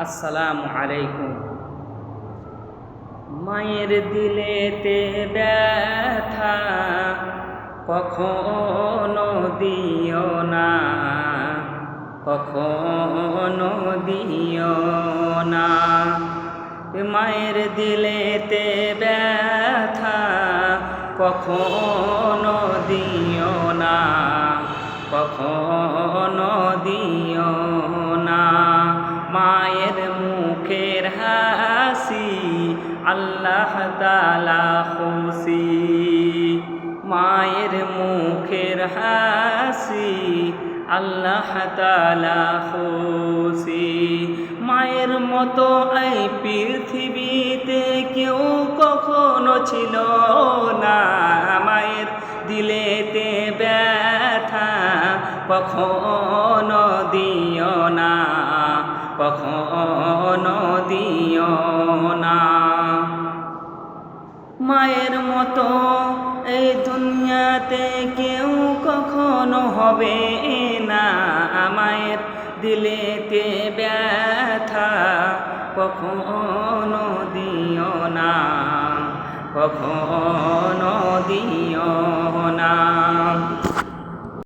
আসসালামু আলাইকুম। মায়ের দিলেতে ব্যথা কখনো দিও না, কখনো দিও না। মায়ের দিলেতে ব্যথা কখনো দিও না, কখনো দিও না। মায়ের মুখের হাসি আল্লাহ তাআলা খুশি, মায়ের মুখের হাসি আল্লাহ তাআলা খুশি। মায়ের মতো এই পৃথিবীতে কেউ কখনো ছিল না। মায়ের দিলেতে ব্যথা কখনো দিও না, কখনো দিও না। মায়ের মতো এই দুনিয়াতে কেউ কখনো হবে না। মায়ের দিলেতে ব্যথা কখনো দিও না, কখনো দিও না।